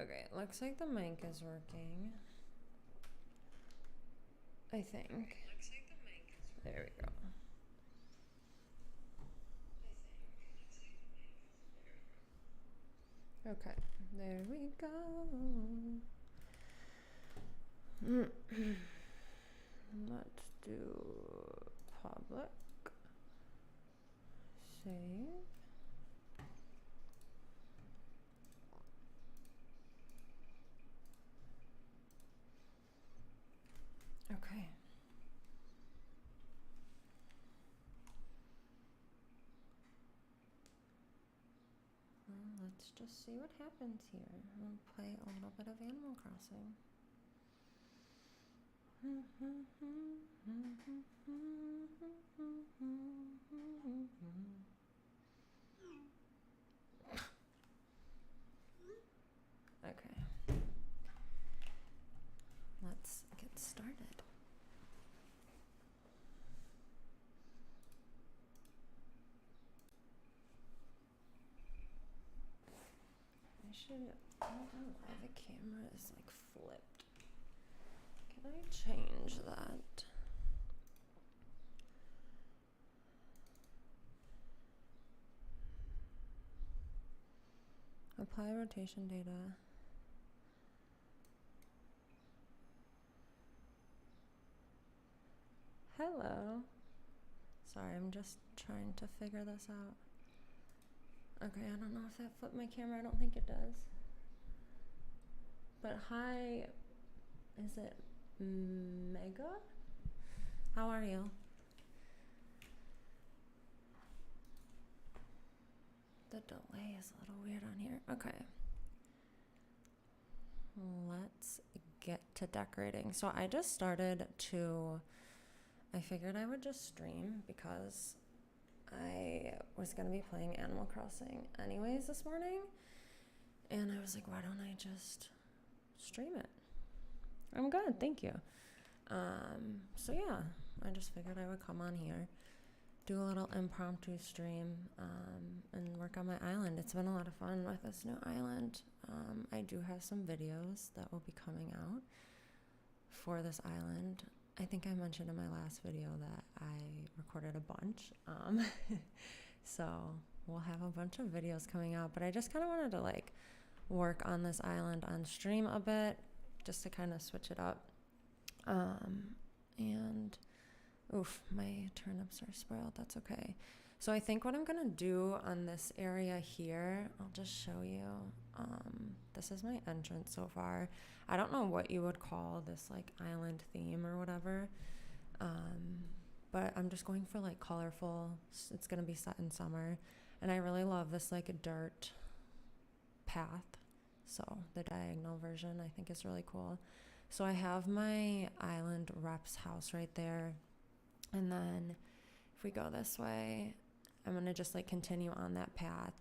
Okay, looks like the mic is working. I think. There we go. Okay, there we go. Let's do public. Save. Okay. Well, let's just see what happens here. We'll play a little bit of Animal Crossing. Okay. Let's get started. I don't know why the camera is like flipped. Can I change that? Apply rotation data. Hello. Sorry, I'm just trying to figure this out. Okay, I don't know if that flipped my camera. I don't think it does. But hi, is it Mega? How are you? The delay is a little weird on here. Okay. Let's get to decorating. So I just started to, I figured I would just stream because I was going to be playing Animal Crossing anyways this morning. And I was like, why don't I just stream it? I'm good, thank you. So yeah, I just figured I would come on here, do a little impromptu stream, and work on my island. It's been a lot of fun with this new island. I do have some videos that will be coming out for this island. I think I mentioned in my last video that I recorded a bunch. So we'll have a bunch of videos coming out, but I just kind of wanted to like work on this island on stream a bit, just to kind of switch it up. And oof, my turnips are spoiled. That's okay. So I think what I'm gonna do on this area here, I'll just show you. This is my entrance so far. I don't know what you would call this like island theme or whatever. But I'm just going for like colorful. It's gonna be set in summer, and I really love this like dirt path. So the diagonal version I think is really cool. So I have my island rep's house right there. And then if we go this way, I'm going to just like continue on that path.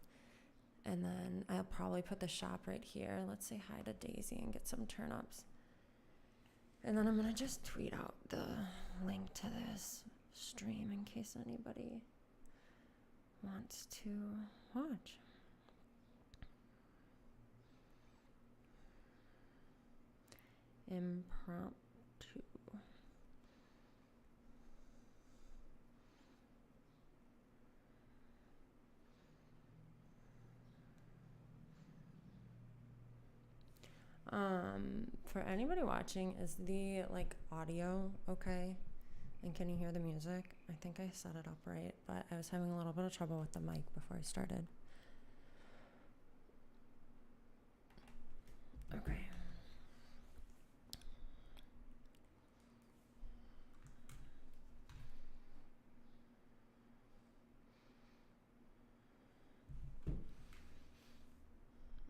And then I'll probably put the shop right here. Let's say hi to Daisy and get some turnips. And then I'm going to just tweet out the link to this stream in case anybody wants to watch. Impromptu. For anybody watching, is the like audio okay? And can you hear the music? I think I set it up right, but I was having a little bit of trouble with the mic before I started. Okay.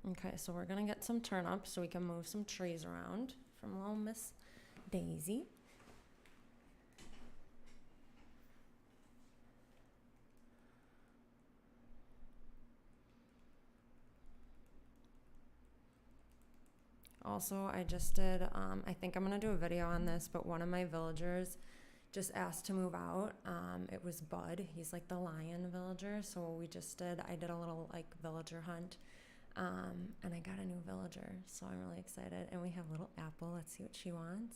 Okay, so we're gonna get some turnips so we can move some trees around from little Miss Daisy. Also, I just did, I think I'm gonna do a video on this, but one of my villagers just asked to move out. It was Bud. He's like the lion villager. So I did a little like villager hunt And I got a new villager, so I'm really excited. And we have little Apple. Let's see what she wants.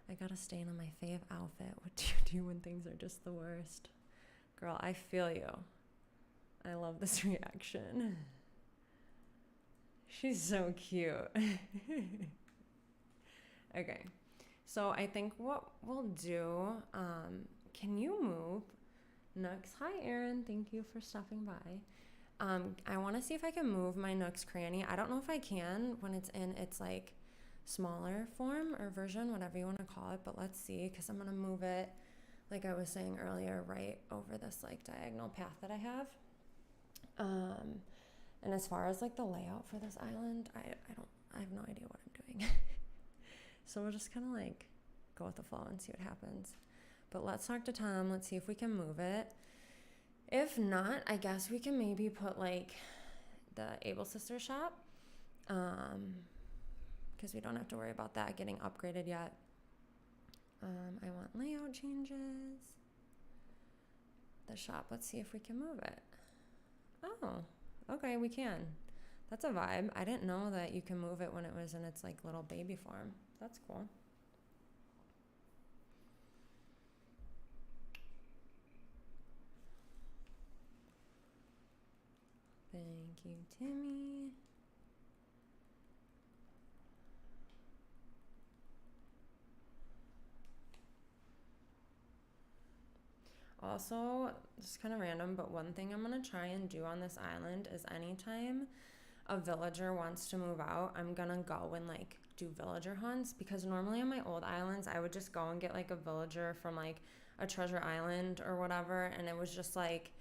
I got a stain on my fave outfit. What do you do when things are just the worst? Girl, I feel you. I love this reaction. She's so cute. Okay, so I think what we'll do, can you move? Nooks, hi Erin, thank you for stopping by. I want to see if I can move my Nooks cranny. I don't know if I can when it's in its like smaller form or version, whatever you want to call it, but let's see, because I'm going to move it, like I was saying earlier, right over this like diagonal path that I have. And as far as like the layout for this island, I have no idea what I'm doing. So we'll just kind of like go with the flow and see what happens. But let's talk to Tom. Let's see if we can move it. If not, I guess we can maybe put like the Able Sister shop, because we don't have to worry about that getting upgraded yet. I want layout changes. The shop, let's see if we can move it. Oh, okay, we can. That's a vibe. I didn't know that you can move it when it was in its like little baby form. That's cool. Thank you, Timmy. Also, this is kind of random, but one thing I'm going to try and do on this island is anytime a villager wants to move out, I'm going to go and like do villager hunts, because normally on my old islands, I would just go and get like a villager from like a treasure island or whatever, and it was just like,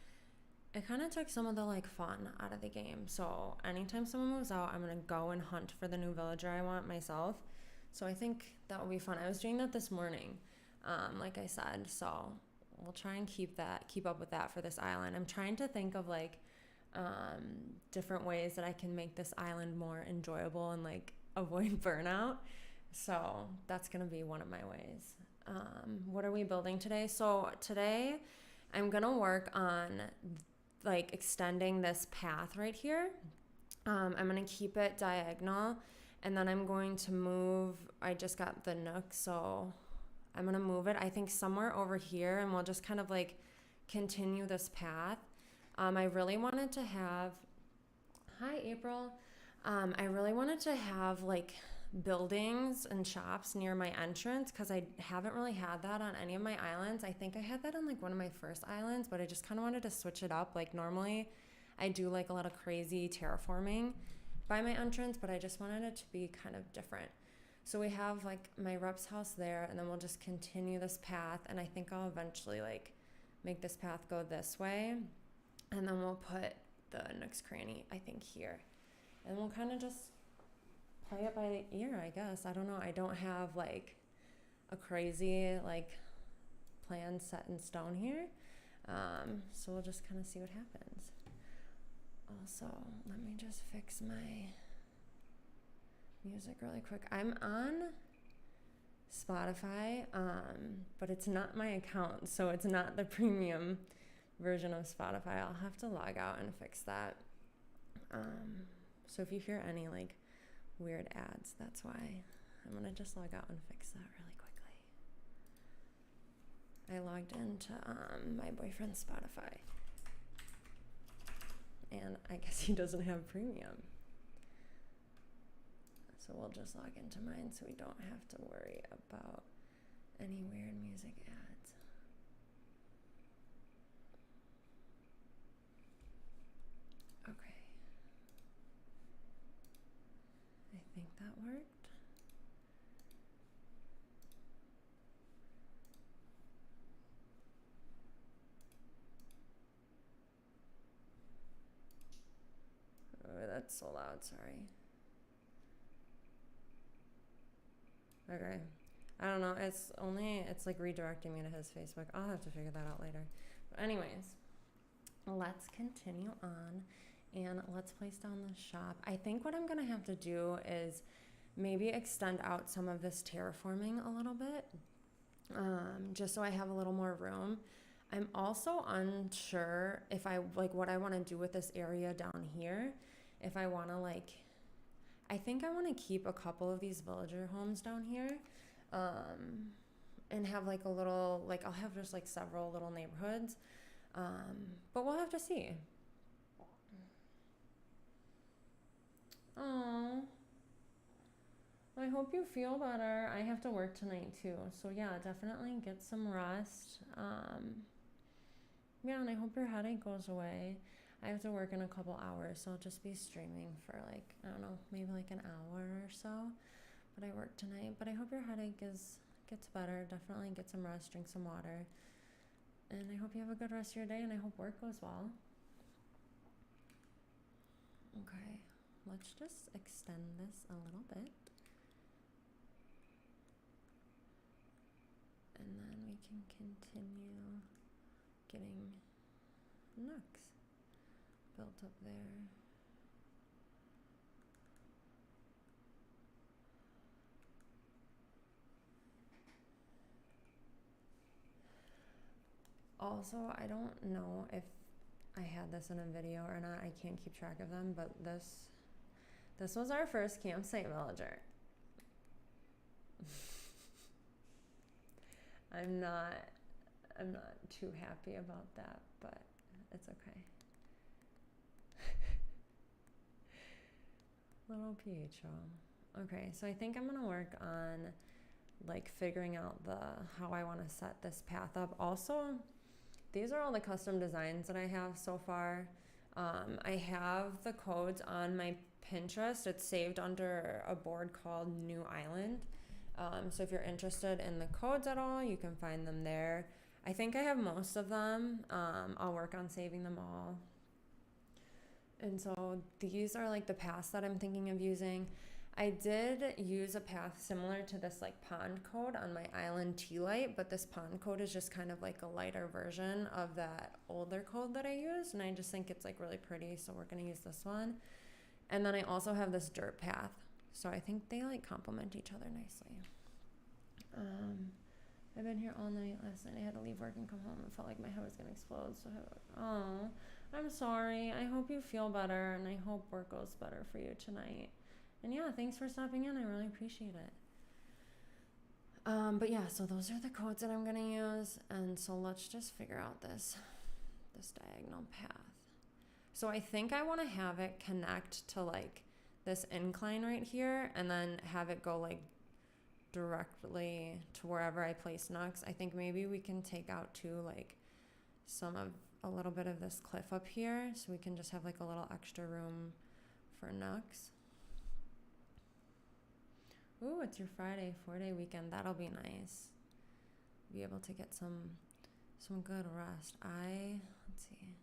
it kind of took some of the like fun out of the game. So anytime someone moves out, I'm going to go and hunt for the new villager I want myself. So I think that will be fun. I was doing that this morning, like I said, so we'll try and keep up with that for this island. I'm trying to think of like different ways that I can make this island more enjoyable and like avoid burnout. So that's gonna be one of my ways. What are we building today? So today I'm gonna work on like extending this path right here. I'm gonna keep it diagonal, and then I'm going to move, I just got the nook, so I'm gonna move it, I think somewhere over here, and we'll just kind of like continue this path. I really wanted to have, hi April, I really wanted to have like buildings and shops near my entrance, because I haven't really had that on any of my islands. I think I had that on like one of my first islands, but I just kind of wanted to switch it up. Like normally I do like a lot of crazy terraforming by my entrance, but I just wanted it to be kind of different. So we have like my rep's house there, and then we'll just continue this path, and I think I'll eventually like make this path go this way, and then we'll put the Nook's cranny, I think, here, and we'll kind of just play it by ear, I guess. I don't know. I don't have like a crazy like plan set in stone here, so we'll just kind of see what happens. Also, let me just fix my music really quick. I'm on Spotify, but it's not my account, so it's not the premium version of Spotify. I'll have to log out and fix that. So if you hear any like weird ads, that's why. I'm gonna just log out and fix that really quickly. I logged into my boyfriend's Spotify, and I guess he doesn't have premium. So we'll just log into mine so we don't have to worry about any weird music ads. Okay. I think that worked. Oh, that's so loud, sorry. Okay. I don't know. It's like redirecting me to his Facebook. I'll have to figure that out later. But anyways, let's continue on and let's place down the shop. I think what I'm going to have to do is maybe extend out some of this terraforming a little bit, just so I have a little more room. I'm also unsure if I like what I want to do with this area down here, if I want to like, I think I want to keep a couple of these villager homes down here, and have like a little, like I'll have just like several little neighborhoods, but we'll have to see. Oh, I hope you feel better. I have to work tonight too, so yeah, definitely get some rest. Yeah, and I hope your headache goes away. I have to work in a couple hours, so I'll just be streaming for like, I don't know, maybe like an hour or so. But I work tonight. But I hope your headache gets better. Definitely get some rest, drink some water. And I hope you have a good rest of your day, and I hope work goes well. Okay, let's just extend this a little bit. And then we can continue getting nooks built up there. Also, I don't know if I had this in a video or not. I can't keep track of them, but this was our first campsite villager. I'm not too happy about that, but it's okay. Little PHO. Okay, so I think I'm gonna work on like figuring out how I want to set this path up. Also, these are all the custom designs that I have so far. I have the codes on my Pinterest. It's saved under a board called New Island. So if you're interested in the codes at all, you can find them there. I think I have most of them. I'll work on saving them all. And so these are like the paths that I'm thinking of using. I did use a path similar to this like pond code on my island tea light, but this pond code is just kind of like a lighter version of that older code that I used, and I just think it's like really pretty, so we're gonna use this one. And then I also have this dirt path, so I think they like complement each other nicely. I've been here all night. Last night I had to leave work and come home and felt like my head was gonna explode. So I'm sorry. I hope you feel better, and I hope work goes better for you tonight. And yeah, thanks for stopping in. I really appreciate it. But yeah, so those are the codes that I'm gonna use, and so let's just figure out this diagonal path. So I think I want to have it connect to like this incline right here, and then have it go like directly to wherever I place nooks. I think maybe we can take out too like a little bit of this cliff up here, so we can just have like a little extra room for nooks. Ooh, it's your Friday 4-day weekend. That'll be nice. Be able to get some good rest. Let's see.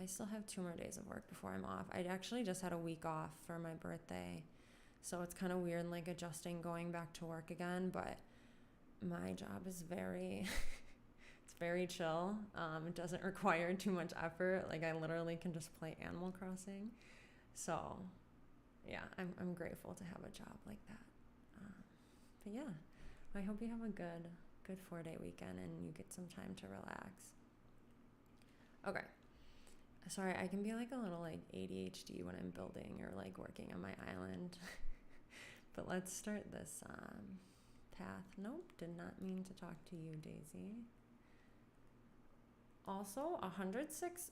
I still have 2 more days of work before I'm off. I actually just had a week off for my birthday, so it's kind of weird like adjusting going back to work again, but my job is very it's very chill. It doesn't require too much effort. Like I literally can just play Animal Crossing. So yeah, I'm grateful to have a job like that. But yeah, I hope you have a good 4-day weekend and you get some time to relax. Okay. Sorry, I can be like a little like ADHD when I'm building or like working on my island. But let's start this path. Nope, did not mean to talk to you, Daisy. Also, 106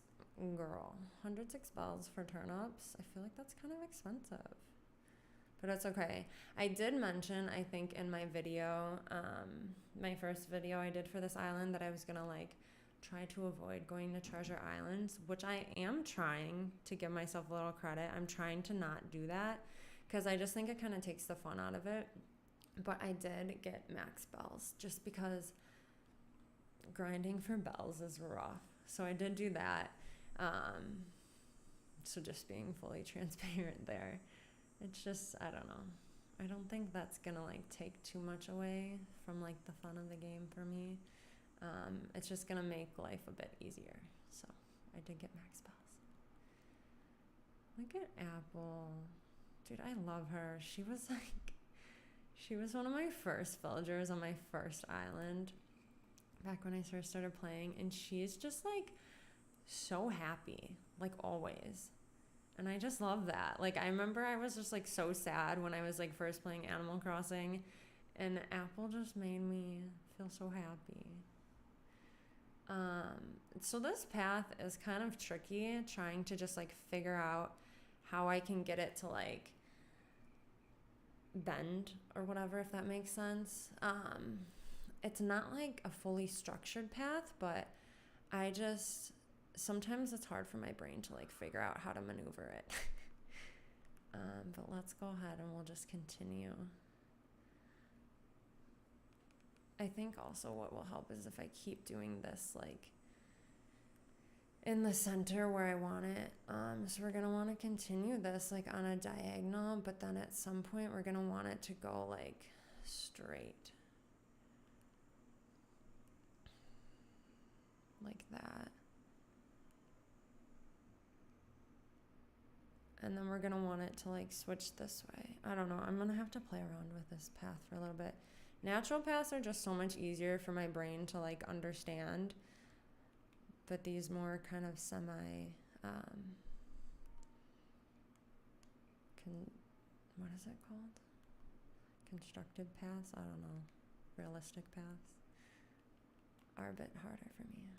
bells for turnips. I feel like that's kind of expensive. But it's okay. I did mention, I think in my video, my first video I did for this island, that I was gonna like try to avoid going to treasure islands, which I am trying to give myself a little credit. I'm trying to not do that because I just think it kind of takes the fun out of it. But I did get max bells just because grinding for bells is rough. So I did do that. So just being fully transparent there. It's just, I don't know. I don't think that's gonna like take too much away from like the fun of the game for me. It's just gonna make life a bit easier. So I did get max bells. Look at Apple. Dude, I love her. She was one of my first villagers on my first island back when I first started playing, and she's just like so happy, like always. And I just love that. Like, I remember I was just like so sad when I was like first playing Animal Crossing, and Apple just made me feel so happy. So this path is kind of tricky, trying to just like figure out how I can get it to like bend or whatever, if that makes sense. It's not like a fully structured path, but I just sometimes it's hard for my brain to like figure out how to maneuver it. But let's go ahead and we'll just continue. I think also what will help is if I keep doing this like in the center where I want it. So we're gonna want to continue this like on a diagonal, but then at some point we're gonna want it to go like straight. Like that. And then we're gonna want it to like switch this way. I don't know, I'm gonna have to play around with this path for a little bit. Natural paths are just so much easier for my brain to like understand, but these more kind of what is it called? Constructed paths? I don't know. Realistic paths are a bit harder for me.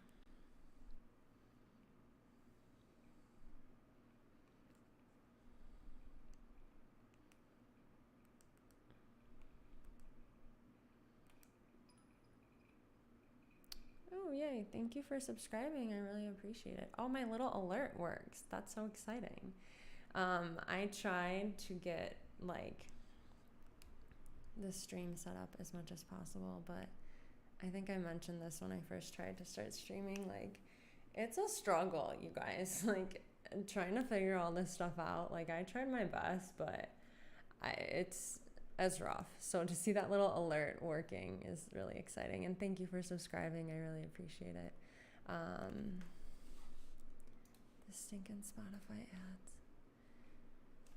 Oh, yay. Thank you for subscribing. I really appreciate it. Oh, my little alert works. That's so exciting. I tried to get like the stream set up as much as possible, but I think I mentioned this when I first tried to start streaming. Like, it's a struggle, you guys. Like, trying to figure all this stuff out. Like, I tried my best, but it's rough. So to see that little alert working is really exciting. And thank you for subscribing. I really appreciate it. The stinking Spotify ads.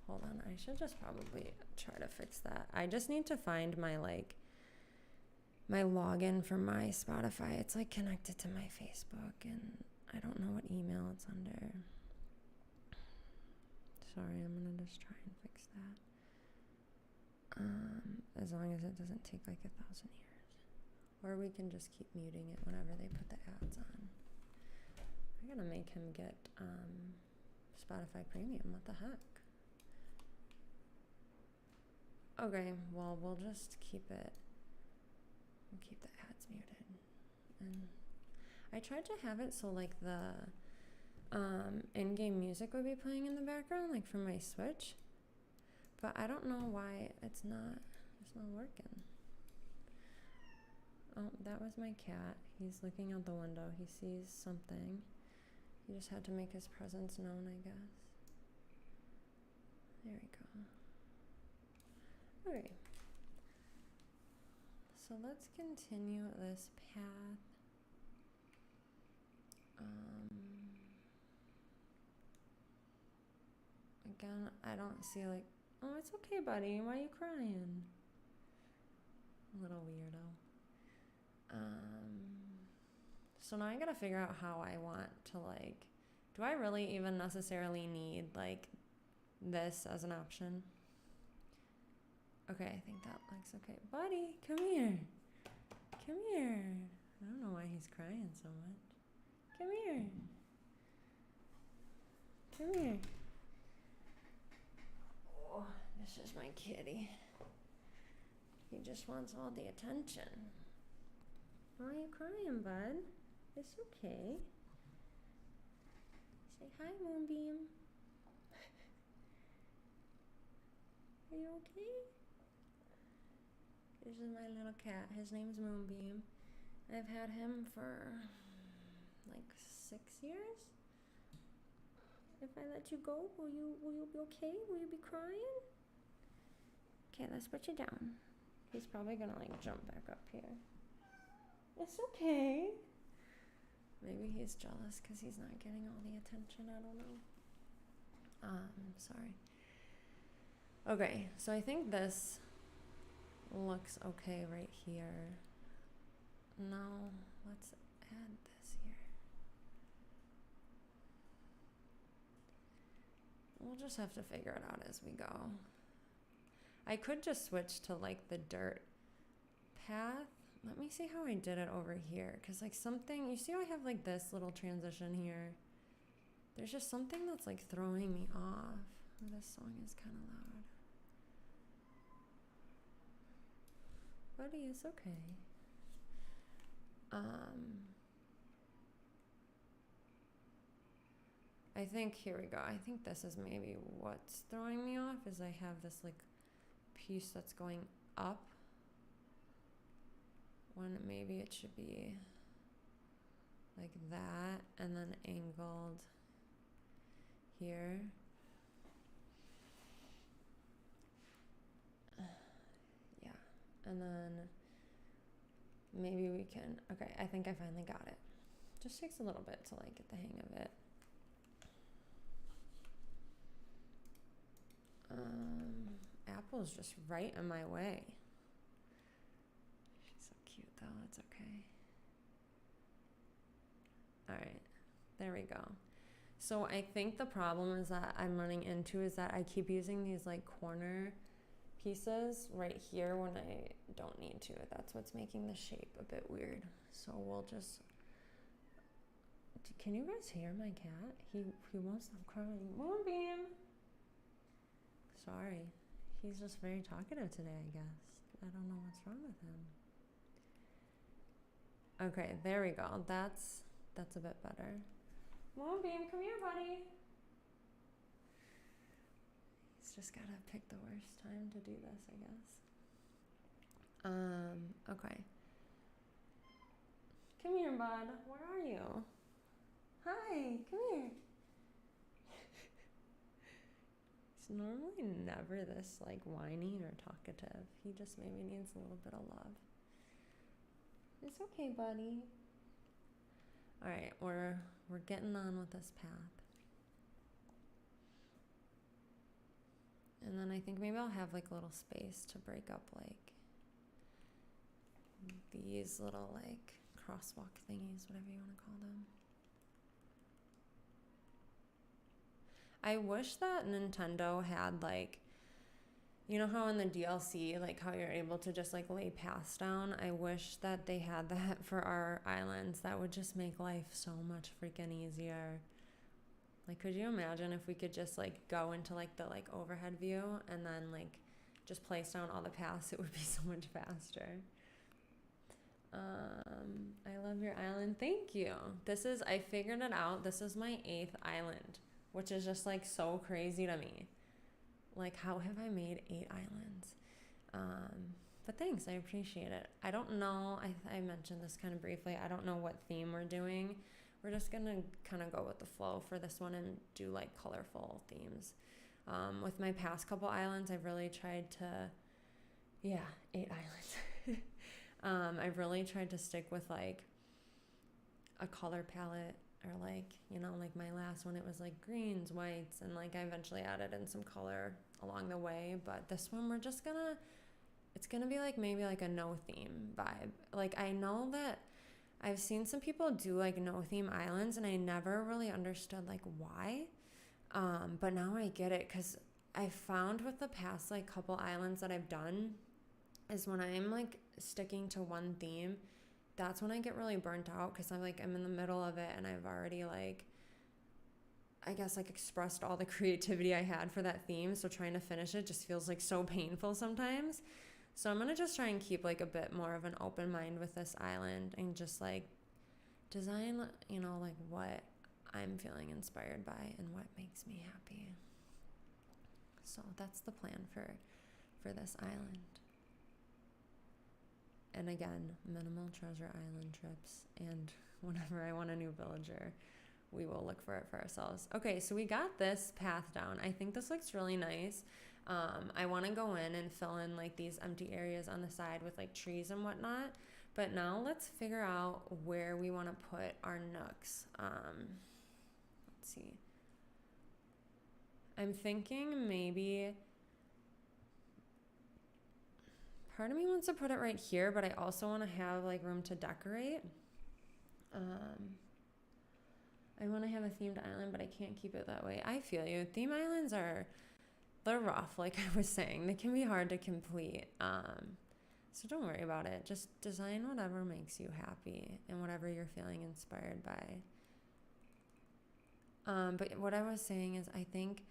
Hold on. I should just probably try to fix that. I just need to find my my login for my Spotify. It's like connected to my Facebook and I don't know what email it's under. Sorry, I'm gonna just try and fix that. As long as it doesn't take like 1,000 years. Or we can just keep muting it whenever they put the ads on. I gotta make him get Spotify Premium. What the heck? Okay, well, we'll just keep it. We'll keep the ads muted. And I tried to have it so like the in-game music would be playing in the background, like from my Switch. But I don't know why it's not working. Oh, that was my cat. He's looking out the window. He sees something. He just had to make his presence known, I guess. There we go. Okay. So let's continue this path. Again, I don't see like, oh, it's okay, buddy. Why are you crying? Little weirdo. So now I gotta figure out how I want to like, do I really even necessarily need like this as an option? Okay, I think that looks okay. Buddy, come here. Come here. I don't know why he's crying so much. Come here. Come here. Oh, this is my kitty. He just wants all the attention. Why are you crying, bud? It's okay. Say hi, Moonbeam. Are you okay? This is my little cat. His name's Moonbeam. I've had him for like 6 years. If I let you go, will you be okay? Will you be crying? Okay, let's put you down. He's probably gonna like jump back up here. It's okay. Maybe he's jealous because he's not getting all the attention. I don't know. Sorry. Okay, so I think this looks okay right here. Now, let's add this here. we'll just have to figure it out as we go. I could just switch to like the dirt path. Let me see how I did it over here. Because like something, you see how I have like this little transition here? There's just something that's like throwing me off. Oh, this song is kind of loud. Buddy, it's okay. I think, here we go. I think this is maybe what's throwing me off is I have this like piece that's going up when maybe it should be like that and then angled here. Yeah, and then maybe we can, okay, I think I finally got it. Just takes a little bit to like get the hang of it. Apple's just right in my way. She's so cute though, it's okay. All right, there we go. So I think the problem is that I'm running into is that I keep using these like corner pieces right here when I don't need to. That's what's making the shape a bit weird. So we'll just, can you guys hear my cat? He won't stop crying. Moonbeam! Sorry. He's just very talkative today, I guess. I don't know what's wrong with him. Okay, there we go. That's a bit better. Moonbeam, come here, buddy. He's just gotta pick the worst time to do this, I guess. Okay. Come here, bud. Where are you? Hi, come here. He's normally never this like whiny or talkative. He just maybe needs a little bit of love. It's okay, buddy. All right, we're getting on with this path. And then I think maybe I'll have like a little space to break up like these little like crosswalk thingies, whatever you want to call them. I wish that Nintendo had like, you know how in the DLC, like how you're able to just like lay paths down? I wish that they had that for our islands. That would just make life so much freaking easier. Like, could you imagine if we could just like go into like the like overhead view and then like just place down all the paths? It would be so much faster. I love your island. Thank you. I figured it out. This is my 8th island, which is just like so crazy to me. Like, how have I made 8 islands? But thanks, I appreciate it. I don't know, I mentioned this kind of briefly. I don't know what theme we're doing. We're just gonna kind of go with the flow for this one and do like colorful themes. With my past couple islands, I've really tried to, 8 islands. I've really tried to stick with like a color palette, or like, you know, like my last one, it was like greens, whites, and like I eventually added in some color along the way. But this one, we're just gonna, it's gonna be like maybe like a no theme vibe. Like, I know that I've seen some people do like no theme islands and I never really understood like why. But now I get it, because I found with the past like couple islands that I've done is when I'm like sticking to one theme, that's when I get really burnt out, because I'm in the middle of it and I've already like, I guess like expressed all the creativity I had for that theme. So trying to finish it just feels like so painful sometimes. So I'm going to just try and keep like a bit more of an open mind with this island and just like design, you know, like what I'm feeling inspired by and what makes me happy. So that's the plan for this island. And again, minimal treasure island trips, and whenever I want a new villager, we will look for it for ourselves. Okay, so we got this path down. I think this looks really nice. I want to go in and fill in like these empty areas on the side with like trees and whatnot. But now let's figure out where we want to put our nooks. Let's see. I'm thinking maybe part of me wants to put it right here, but I also want to have like room to decorate. I want to have a themed island, but I can't keep it that way. I feel you. Theme islands they're rough, like I was saying. They can be hard to complete. So don't worry about it. Just design whatever makes you happy and whatever you're feeling inspired by. But what I was saying is I think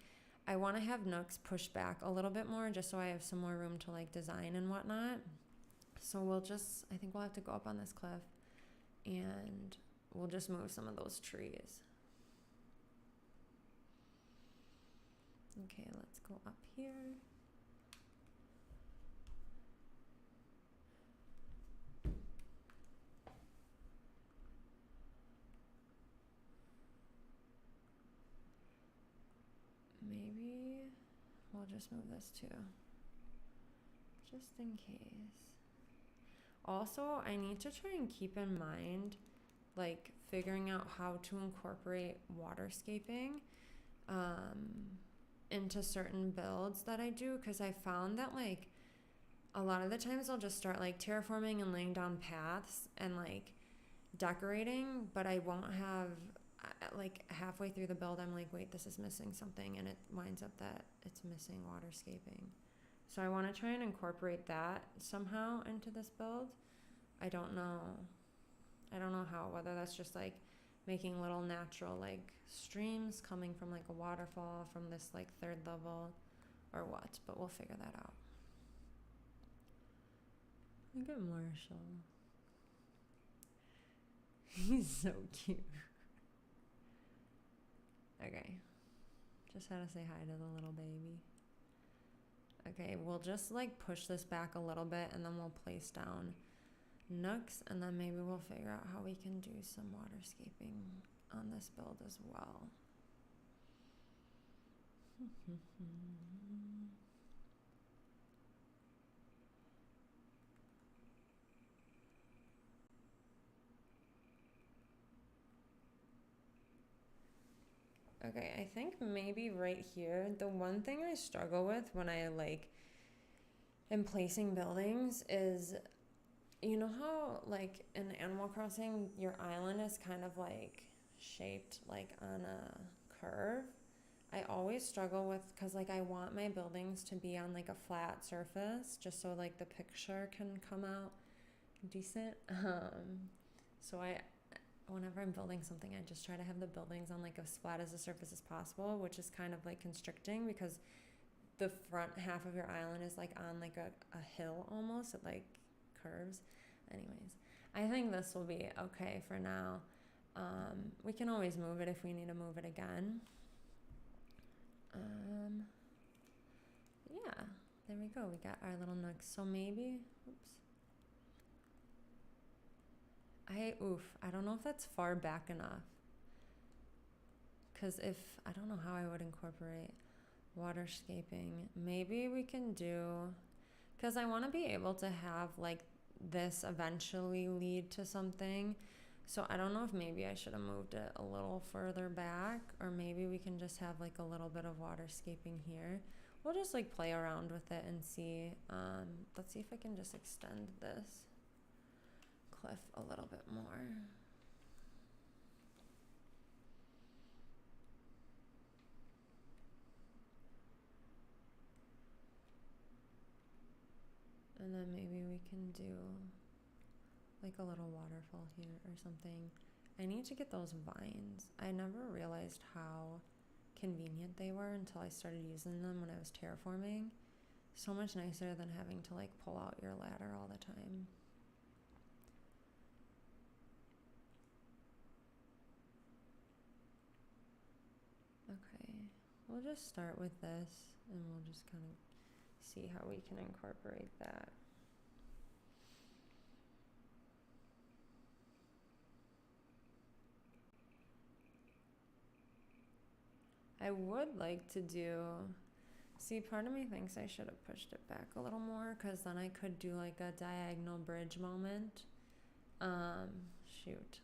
I want to have nooks pushed back a little bit more just so I have some more room to like design and whatnot. So I think we'll have to go up on this cliff and we'll just move some of those trees. Okay, let's go up here. Maybe we'll just move this too, just in case. Also, I need to try and keep in mind, like, figuring out how to incorporate waterscaping into certain builds that I do, because I found that, like, a lot of the times I'll just start, like, terraforming and laying down paths and, like, decorating, but I won't have, like, halfway through the build, I'm like, wait, this is missing something, and it winds up that it's missing waterscaping. So I want to try and incorporate that somehow into this build. I don't know how, whether that's just like making little natural like streams coming from like a waterfall from this like third level or what, but we'll figure that out. Look at Marshall. He's so cute. Okay. Just had to say hi to the little baby. Okay, we'll just like push this back a little bit and then we'll place down nooks and then maybe we'll figure out how we can do some waterscaping on this build as well. Okay, I think maybe right here, the one thing I struggle with when I like am placing buildings is, you know how like in Animal Crossing your island is kind of like shaped like on a curve? I always struggle with, because like I want my buildings to be on like a flat surface just so like the picture can come out decent. So whenever I'm building something, I just try to have the buildings on like as flat as a surface as possible, which is kind of like constricting because the front half of your island is like on like a hill almost. It like curves. Anyways, I think this will be okay for now. We can always move it if we need to move it again. Yeah, there we go. We got our little nooks. So maybe, I don't know if that's far back enough. Because I don't know how I would incorporate waterscaping. Maybe we can do, because I want to be able to have like this eventually lead to something. So I don't know if maybe I should have moved it a little further back, or maybe we can just have like a little bit of waterscaping here. We'll just like play around with it and see. Let's see if I can just extend this cliff a little bit more. And then maybe we can do like a little waterfall here or something. I need to get those vines. I never realized how convenient they were until I started using them when I was terraforming. So much nicer than having to like pull out your ladder all the time. Okay, we'll just start with this and we'll just kind of see how we can incorporate that. I would like to see, part of me thinks I should have pushed it back a little more, because then I could do like a diagonal bridge moment. Shoot.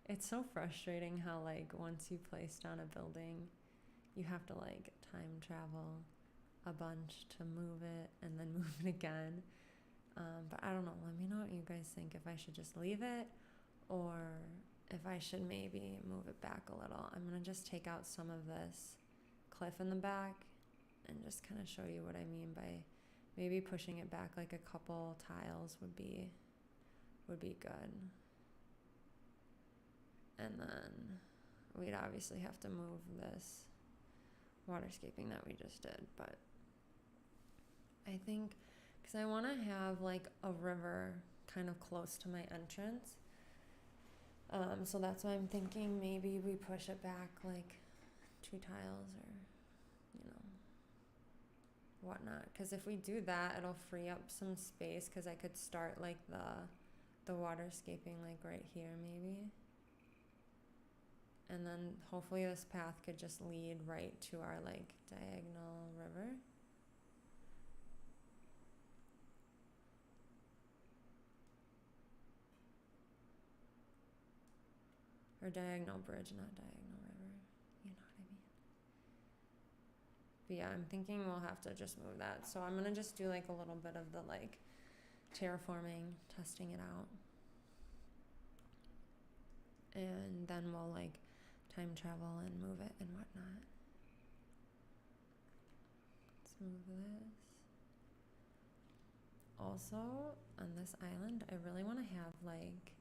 It's so frustrating how like once you place down a building, you have to like time travel a bunch to move it and then move it again. But I don't know. Let me know what you guys think, if I should just leave it or if I should maybe move it back a little. I'm going to just take out some of this cliff in the back and just kind of show you what I mean by maybe pushing it back like a couple tiles would be good. And then we'd obviously have to move this waterscaping that we just did, but I think because I want to have like a river kind of close to my entrance, so that's why I'm thinking maybe we push it back like 2 tiles or whatnot, because if we do that it'll free up some space, because I could start like the waterscaping like right here maybe, and then hopefully this path could just lead right to our like diagonal river. Or diagonal bridge, not diagonal river. You know what I mean? But yeah, I'm thinking we'll have to just move that. So I'm gonna just do like a little bit of the like terraforming, testing it out. And then we'll like time travel and move it and whatnot. Let's move this. Also, on this island, I really want to have like,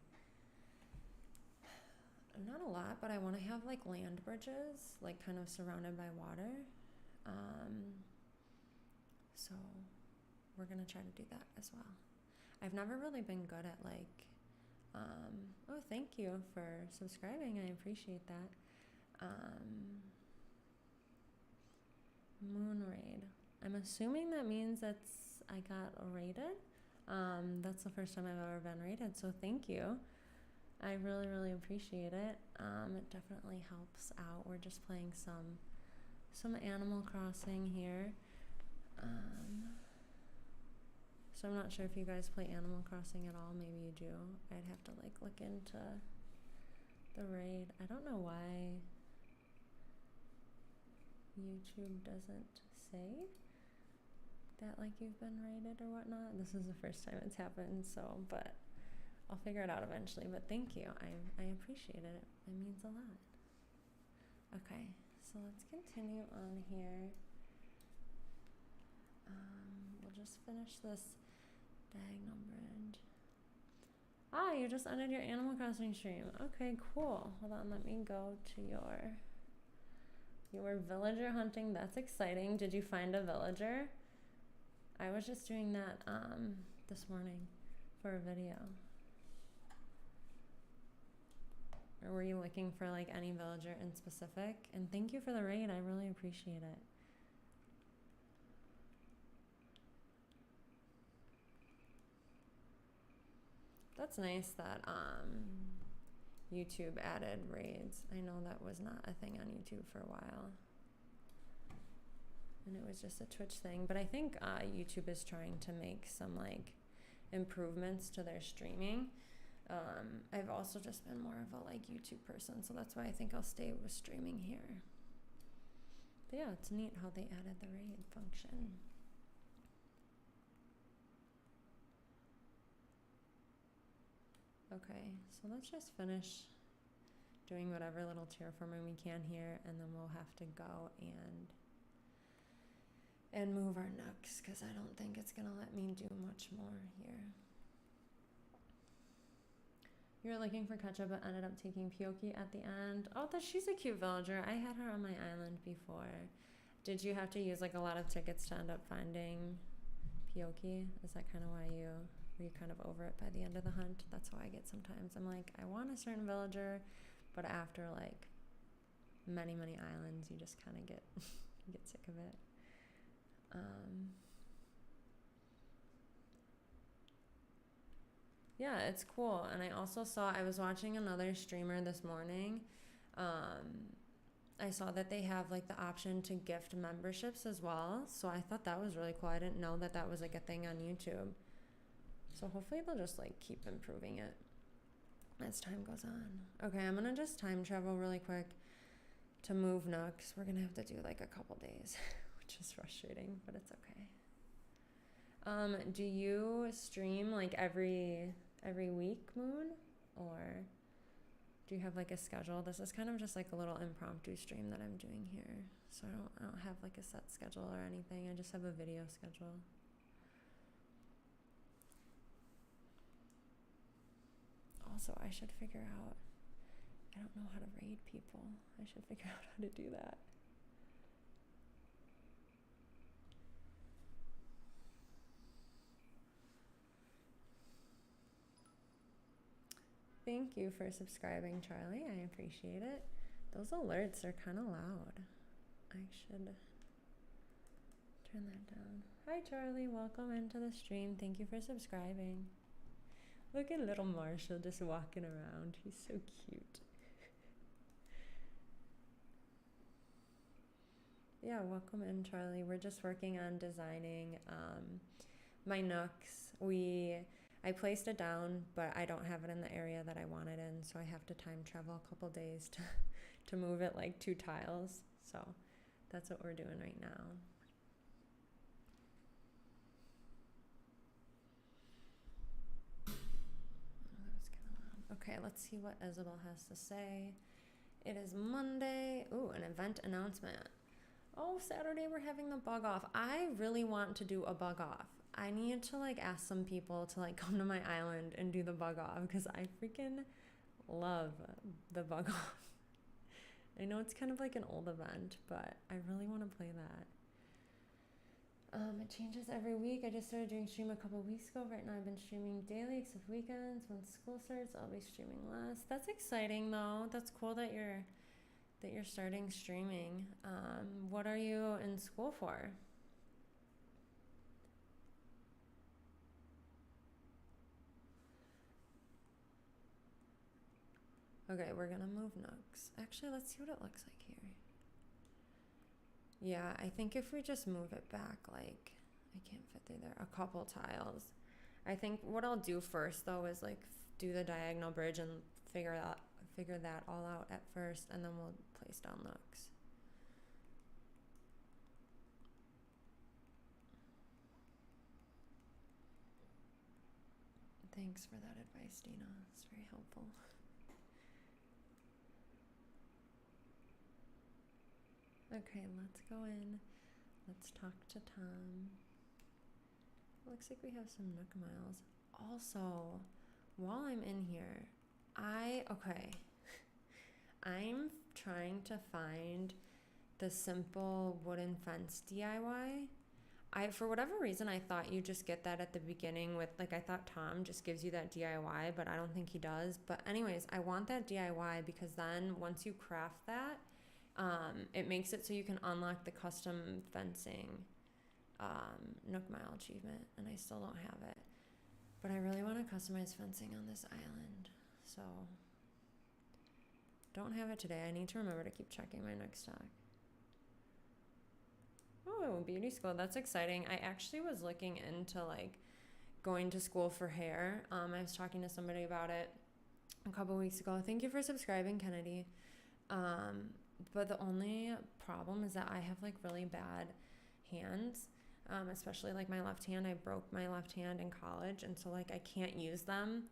not a lot, but I want to have like land bridges, like kind of surrounded by water. So we're gonna try to do that as well. I've never really been good at like, oh, thank you for subscribing. I appreciate that. Moon raid. I'm assuming that means I got raided. That's the first time I've ever been raided, so thank you. I really, really appreciate it. It definitely helps out. We're just playing some Animal Crossing here. So I'm not sure if you guys play Animal Crossing at all. Maybe you do. I'd have to like look into the raid. I don't know why YouTube doesn't say that like you've been raided or whatnot. This is the first time it's happened, so but I'll figure it out eventually, but thank you. I appreciate it. It means a lot. Okay, so let's continue on here. We'll just finish this diagonal bridge. Ah, you just ended your Animal Crossing stream. Okay, cool. Hold on, let me go to your villager hunting. That's exciting. Did you find a villager? I was just doing that this morning for a video. Or were you looking for like any villager in specific? And thank you for the raid. I really appreciate it. That's nice that YouTube added raids. I know that was not a thing on YouTube for a while. And it was just a Twitch thing. But I think YouTube is trying to make some like improvements to their streaming. I've also just been more of a like YouTube person, so that's why I think I'll stay with streaming here. But yeah, it's neat how they added the raid function. Okay, so let's just finish doing whatever little terraforming we can here, and then we'll have to go and move our nooks, because I don't think it's gonna let me do much more here. You were looking for ketchup but ended up taking Pioki at the end. Oh, she's a cute villager. I had her on my island before. Did you have to use like a lot of tickets to end up finding Pioki? Is that kind of why were you kind of over it by the end of the hunt? That's how I get sometimes. I'm like, I want a certain villager, but after like many, many islands, you just kind of get sick of it. Yeah, it's cool. And I also I was watching another streamer this morning. I saw that they have like the option to gift memberships as well. So I thought that was really cool. I didn't know that was like a thing on YouTube. So hopefully they'll just like keep improving it as time goes on. Okay, I'm gonna just time travel really quick to move nooks. We're gonna have to do like a couple days, which is frustrating, but it's okay. Do you stream like every week, Moon? Or Do you have like a schedule? This is kind of just like a little impromptu stream that I'm doing here. So I don't have like a set schedule or anything. I just have a video schedule. Also, I should figure out, I don't know how to raid people. I should figure out how to do that. Thank you for subscribing, Charlie. I appreciate it. Those alerts are kind of loud. I should turn that down. Hi, Charlie. Welcome into the stream. Thank you for subscribing. Look at little Marshall just walking around. He's so cute. Yeah, welcome in, Charlie. We're just working on designing my nooks. I placed it down, but I don't have it in the area that I want it in, so I have to time travel a couple days to move it like 2 tiles. So that's what we're doing right now. Oh, that was kind of loud. Okay, let's see what Isabelle has to say. It is Monday. Ooh, an event announcement. Oh, Saturday we're having the bug off. I really want to do a bug off. I need to like ask some people to like come to my island and do the bug off because I freaking love the bug off. I know it's kind of like an old event, but I really want to play that. It changes every week. I just started doing stream a couple weeks ago. Right now I've been streaming daily except weekends. When school starts, I'll be streaming less. That's exciting though. That's cool that you're starting streaming. What are you in school for? Okay, we're gonna move nooks. Actually, let's see what it looks like here. Yeah, I think if we just move it back, like, I can't fit through there, a couple tiles. I think what I'll do first, though, is, like, do the diagonal bridge and figure that all out at first, and then we'll place down nooks. Thanks for that advice, Dina. It's very helpful. Okay, let's go in. Let's talk to Tom. Looks like we have some nook miles. Also, while I'm in here, I'm trying to find the simple wooden fence DIY. For whatever reason, I thought you just get that at the beginning with, like, I thought Tom just gives you that DIY, but I don't think he does. But anyways, I want that DIY because then once you craft that, it makes it so you can unlock the custom fencing Nook Mile achievement, and I still don't have it. But I really want to customize fencing on this island, so don't have it today. I need to remember to keep checking my Nook stock. Oh, beauty school. That's exciting. I actually was looking into like going to school for hair. I was talking to somebody about it a couple weeks ago. Thank you for subscribing, Kennedy. But the only problem is that I have like really bad hands, especially like my left hand. I broke my left hand in college, and so like I can't use them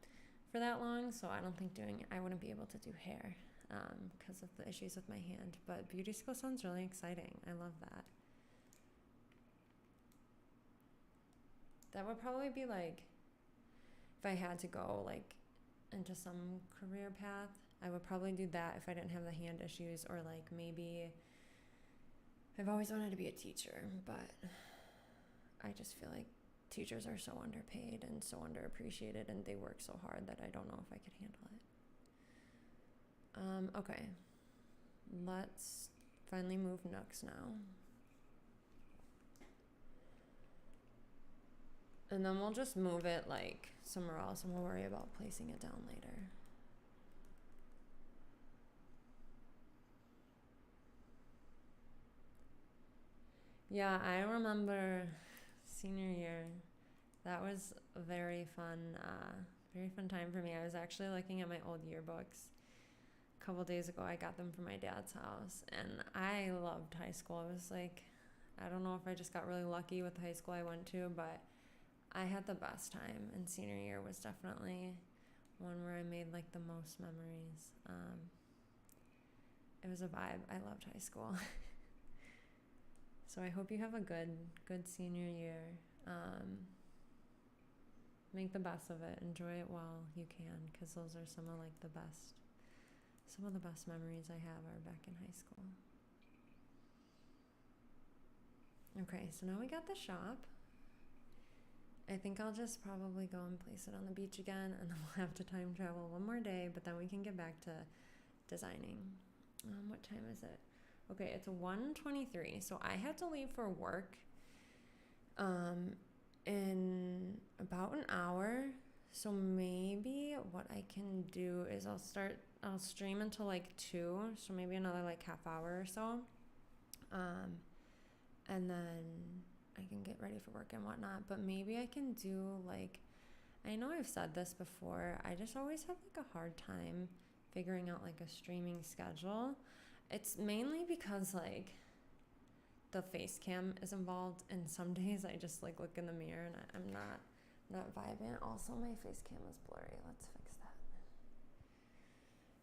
for that long. So I don't think I wouldn't be able to do hair because of the issues with my hand. But beauty school sounds really exciting. I love that. That would probably be like, if I had to go like into some career path, I would probably do that if I didn't have the hand issues, or like maybe I've always wanted to be a teacher, but I just feel like teachers are so underpaid and so underappreciated, and they work so hard that I don't know if I could handle it. Okay, let's finally move nooks now. And then we'll just move it like somewhere else, and we'll worry about placing it down later. Yeah, I remember senior year. That was a very fun time for me. I was actually looking at my old yearbooks a couple days ago. I got them from my dad's house, and I loved high school. It was like, I don't know if I just got really lucky with the high school I went to, but I had the best time, and senior year was definitely one where I made like the most memories. It was a vibe. I loved high school. So I hope you have a good senior year. Make the best of it. Enjoy it while you can, because those are some of the best memories I have are back in high school. Okay, so now we got the shop. I think I'll just probably go and place it on the beach again, and then we'll have to time travel one more day, but then we can get back to designing. What time is it? Okay, it's 1:23, so I had to leave for work in about an hour. So maybe what I can do is I'll stream until 2, so maybe another half hour or so. And then I can get ready for work and whatnot, but maybe I can do I know I've said this before, I just always have a hard time figuring out a streaming schedule. It's mainly because the face cam is involved, and some days I just look in the mirror and I'm not vibing. Also, my face cam is blurry. Let's fix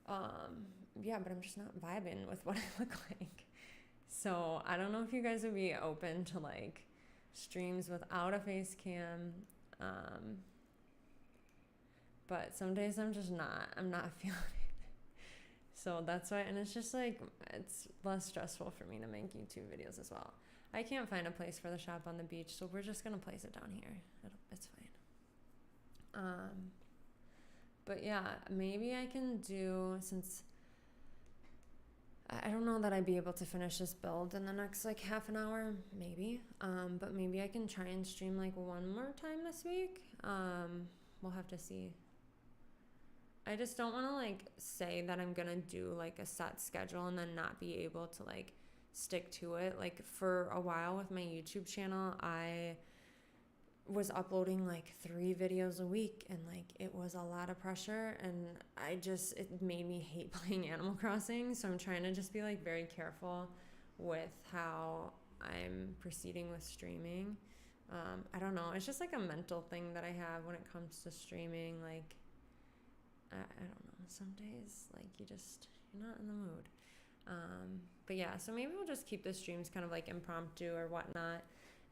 that. Yeah, but I'm just not vibing with what I look like. So I don't know if you guys would be open to streams without a face cam. But some days I'm not feeling it. So that's why, and it's just it's less stressful for me to make YouTube videos as well. I can't find a place for the shop on the beach, so we're just gonna place it down here. It's fine. But yeah, maybe I can do, since I don't know that I'd be able to finish this build in the next half an hour, maybe. But maybe I can try and stream one more time this week. We'll have to see. I just don't want to say that I'm gonna do a set schedule and then not be able to stick to it. For a while with my YouTube channel, I was uploading 3 videos a week, and it was a lot of pressure, and it made me hate playing Animal Crossing. So I'm trying to just be very careful with how I'm proceeding with streaming. I don't know, it's just a mental thing that I have when it comes to streaming. I don't know, some days you're not in the mood. But yeah, so maybe we'll just keep the streams kind of impromptu or whatnot,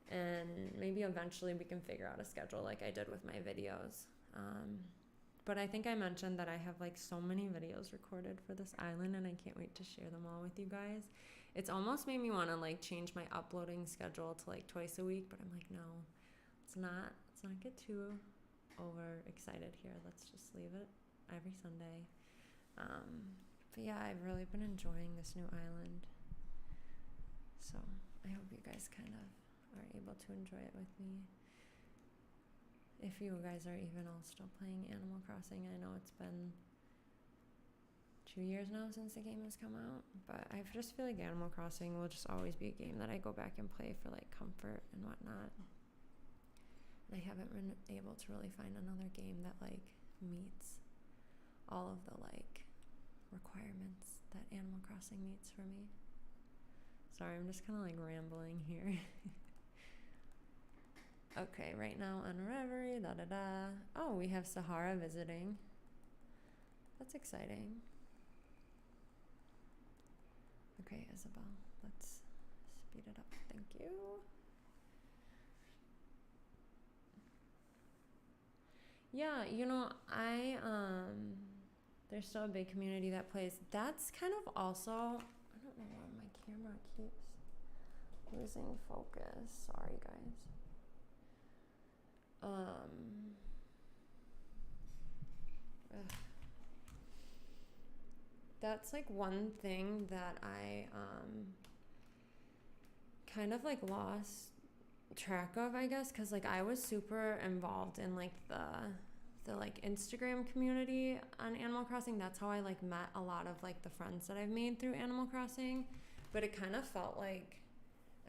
and maybe eventually we can figure out a schedule like I did with my videos. But I think I mentioned that I have so many videos recorded for this island, and I can't wait to share them all with you guys. It's almost made me want to change my uploading schedule to twice a week, but I'm no, let's not get too over excited here. Let's just leave it every Sunday. But yeah, I've really been enjoying this new island, so I hope you guys kind of are able to enjoy it with me. If you guys are even all still playing Animal Crossing, I know it's been 2 years now since the game has come out, but I just feel Animal Crossing will just always be a game that I go back and play for comfort and whatnot. And I haven't been able to really find another game that meets all of the requirements that Animal Crossing meets for me. Sorry, I'm just kind of rambling here. Okay, right now on Reverie, Oh, we have Sahara visiting. That's exciting. Okay, Isabelle, let's speed it up. Thank you. Yeah, there's still a big community that plays. That's kind of also, I don't know why my camera keeps losing focus. Sorry, guys. That's one thing that I kind of lost track of, I guess, because I was super involved in the Instagram community on Animal Crossing. That's how I met a lot of the friends that I've made through Animal Crossing. But it kind of felt I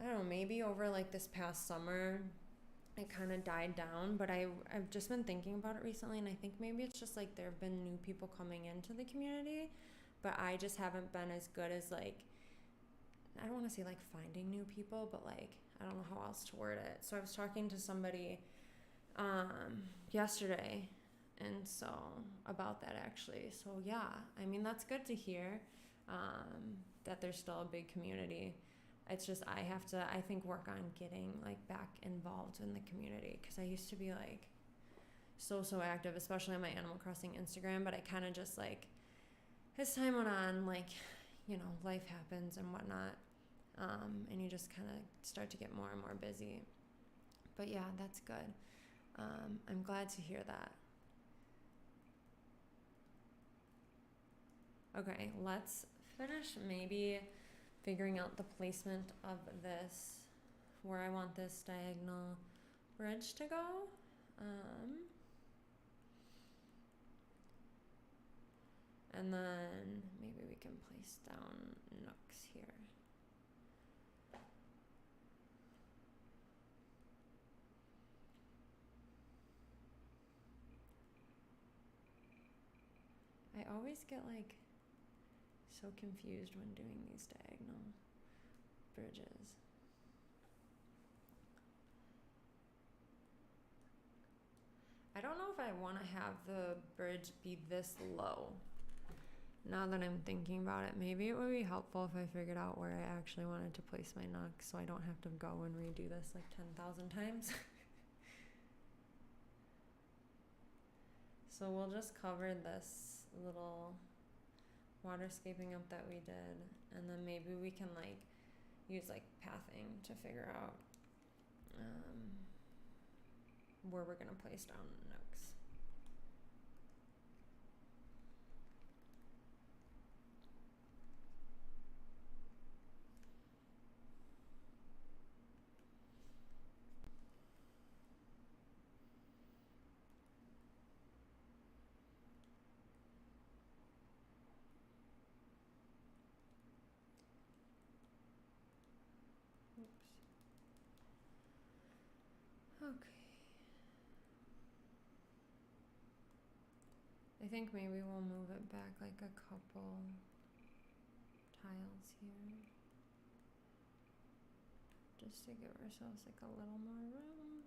don't know, maybe over this past summer it kind of died down, but I've just been thinking about it recently, and I think maybe it's just there have been new people coming into the community, but I just haven't been as good as I don't want to say finding new people, but I don't know how else to word it. So I was talking to somebody yesterday And so about that actually. So yeah, I mean, that's good to hear, that there's still a big community. It's just I have to, I think, work on getting like back involved in the community, because I used to be like so active, especially on my Animal Crossing Instagram, but I kind of just like, as time went on, like, you know, life happens and whatnot, and you just kind of start to get more and more busy. But yeah, that's good. I'm glad to hear that. Okay, let's finish maybe figuring out the placement of this, where I want this diagonal bridge to go. And then maybe we can place down nooks here. I always get like so confused when doing these diagonal bridges. I don't know if I want to have the bridge be this low. Now that I'm thinking about it, maybe it would be helpful if I figured out where I actually wanted to place my nooks, so I don't have to go and redo this like 10,000 times. So we'll just cover this little waterscaping up that we did, and then maybe we can like use like pathing to figure out where we're gonna place down nooks. Okay. I think maybe we'll move it back like a couple tiles here, just to give ourselves like a little more room.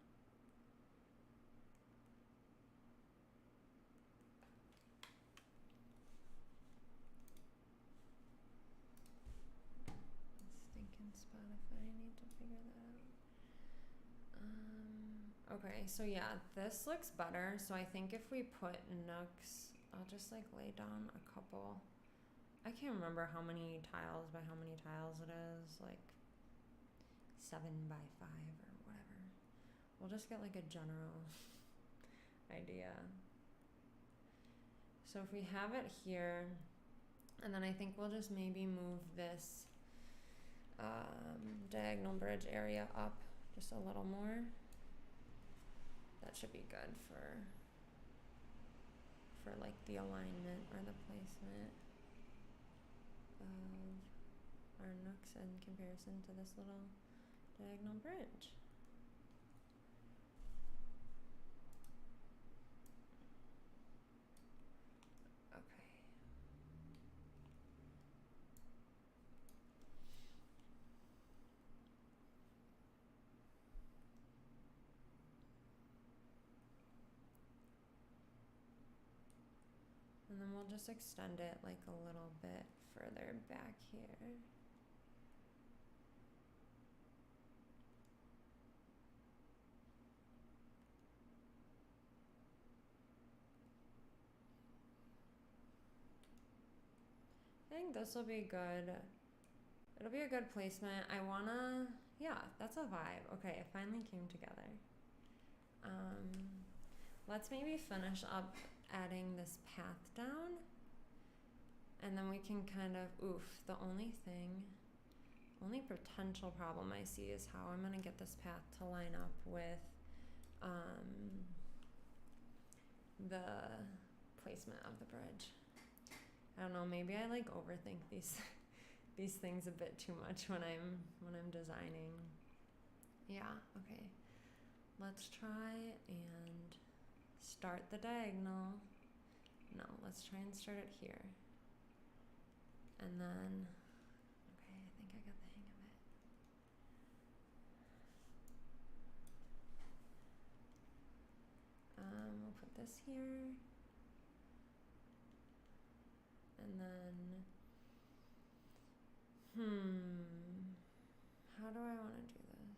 Stinking Spotify, I need to figure that out. Okay, so yeah, this looks better. So I think if we put nooks, I'll just like lay down a couple. I can't remember how many tiles by how many tiles it is, like 7 by 5 or whatever. We'll just get like a general idea. So if we have it here, and then I think we'll just maybe move this diagonal bridge area up just a little more. That should be good for like the alignment or the placement of our nooks in comparison to this little diagonal bridge. Okay. And then we'll just extend it like a little bit further back here. I think this will be good. It'll be a good placement. I wanna, yeah, that's a vibe. Okay, it finally came together. Let's maybe finish up adding this path down, and then we can kind of, the only potential problem I see is how I'm gonna get this path to line up with the placement of the bridge. I don't know, maybe I like overthink these things a bit too much when I'm designing. Yeah, okay. Let's try and start the diagonal. No, let's try and start it here. And then, okay, I think I got the hang of it. We'll put this here. And then, how do I want to do this?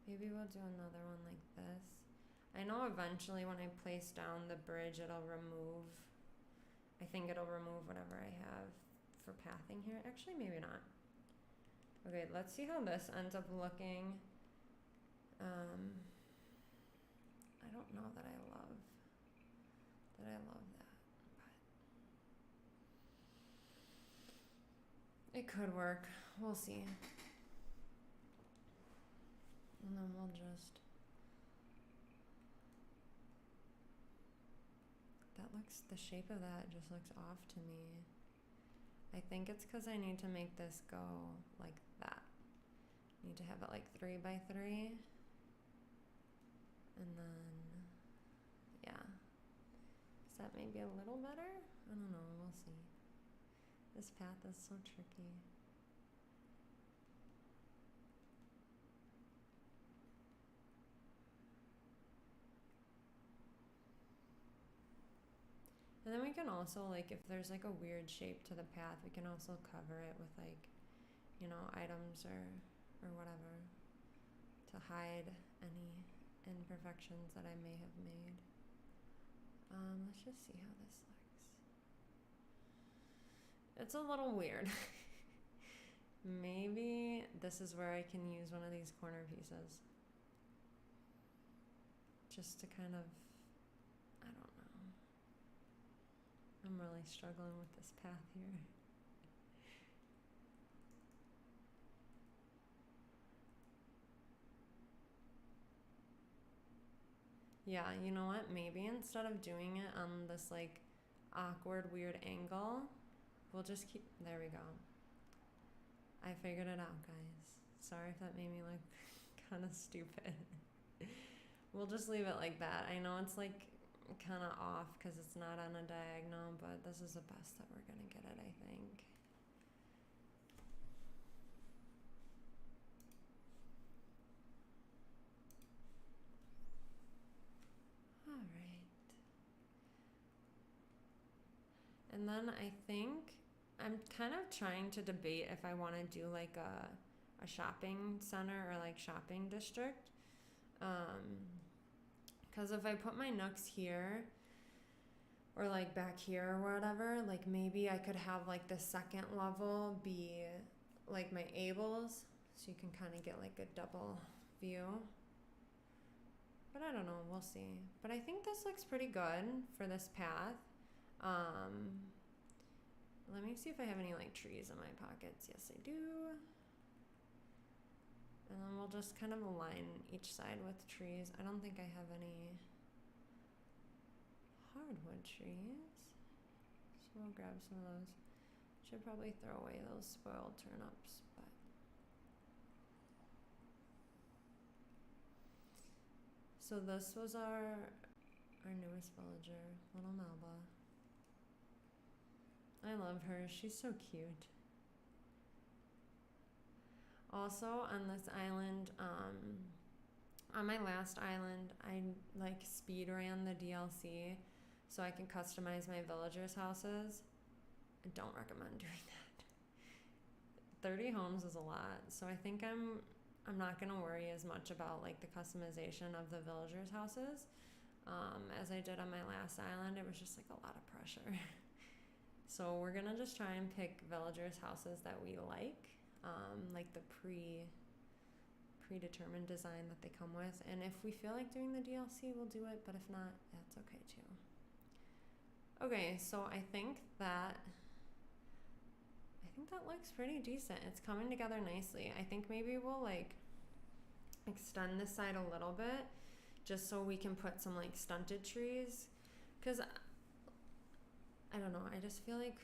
Maybe we'll do another one like this. I know eventually when I place down the bridge, I think it'll remove whatever I have for pathing here. Actually, maybe not. Okay, let's see how this ends up looking. I don't know that I love that, but it could work. We'll see. And then we'll just, the shape of that just looks off to me. I think it's because I need to make this go like that. I need to have it like 3 by 3. And then, yeah. Is that maybe a little better? I don't know, we'll see. This path is so tricky. And then we can also, like, if there's like a weird shape to the path, we can also cover it with like, you know, items or whatever to hide any imperfections that I may have made. Let's just see how this looks. It's a little weird. Maybe this is where I can use one of these corner pieces. Just to kind of, I don't know. I'm really struggling with this path here. Yeah, you know what? Maybe instead of doing it on this like awkward, weird angle, we'll just keep, there we go. I figured it out, guys. Sorry if that made me look kind of stupid. We'll just leave it like that. I know it's like kind of off because it's not on a diagonal, but this is the best that we're gonna get it, I think. All right. And then I think I'm kind of trying to debate if I want to do like a shopping center or like shopping district. Because if I put my nooks here or like back here or whatever, like maybe I could have like the second level be like my ables, so you can kind of get like a double view. But I don't know, we'll see. But I think this looks pretty good for this path. Let me see if I have any like trees in my pockets. Yes, I do. And then we'll just kind of align each side with trees. I don't think I have any hardwood trees. So we'll grab some of those. Should probably throw away those spoiled turnips, but so this was our newest villager, little Melba. I love her. She's so cute. Also on this island, on my last island, I like speed ran the DLC so I can customize my villagers' houses. I don't recommend doing that. 30 homes is a lot, so I think I'm not gonna worry as much about like the customization of the villagers' houses as I did on my last island. It was just like a lot of pressure. So we're gonna just try and pick villagers' houses that we like the predetermined design that they come with. And if we feel like doing the DLC, we'll do it, but if not, that's okay too. Okay, so I think that looks pretty decent. It's coming together nicely. I think maybe we'll like extend this side a little bit just so we can put some like stunted trees, because I don't know, I just feel like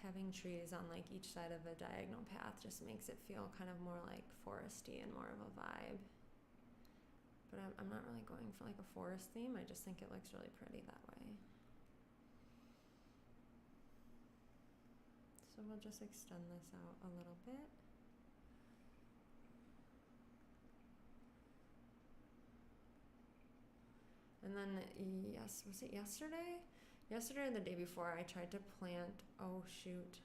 having trees on like each side of a diagonal path just makes it feel kind of more like foresty and more of a vibe. But I'm not really going for like a forest theme. I just think it looks really pretty that way. So we'll just extend this out a little bit. And then, yes, was it yesterday? yesterday or the day before, I tried to plant, oh shoot,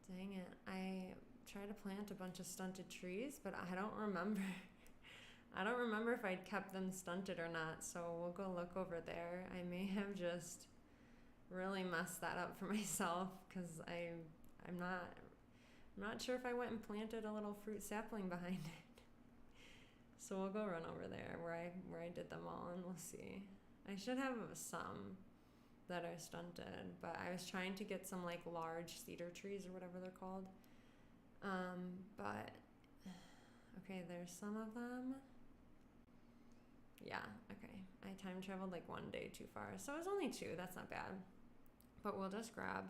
dang it, I tried to plant a bunch of stunted trees, but I don't remember. I don't remember if I'd kept them stunted or not, so we'll go look over there. I may have just really messed that up for myself, because I'm not sure if I went and planted a little fruit sapling behind it. So we'll go run over there where I did them all, and we'll see. I should have some that are stunted, but I was trying to get some like large cedar trees or whatever they're called. But okay, there's some of them. Yeah, okay. I time traveled like one day too far, so it was only 2. That's not bad. But we'll just grab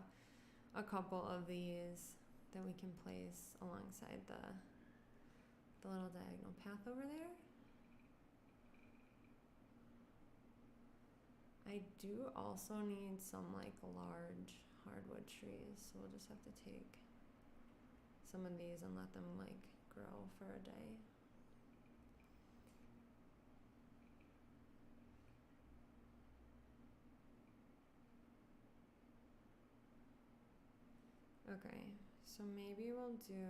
a couple of these that we can place alongside the little diagonal path over there. I do also need some like large hardwood trees, so we'll just have to take some of these and let them like grow for a day. Okay, so maybe we'll do,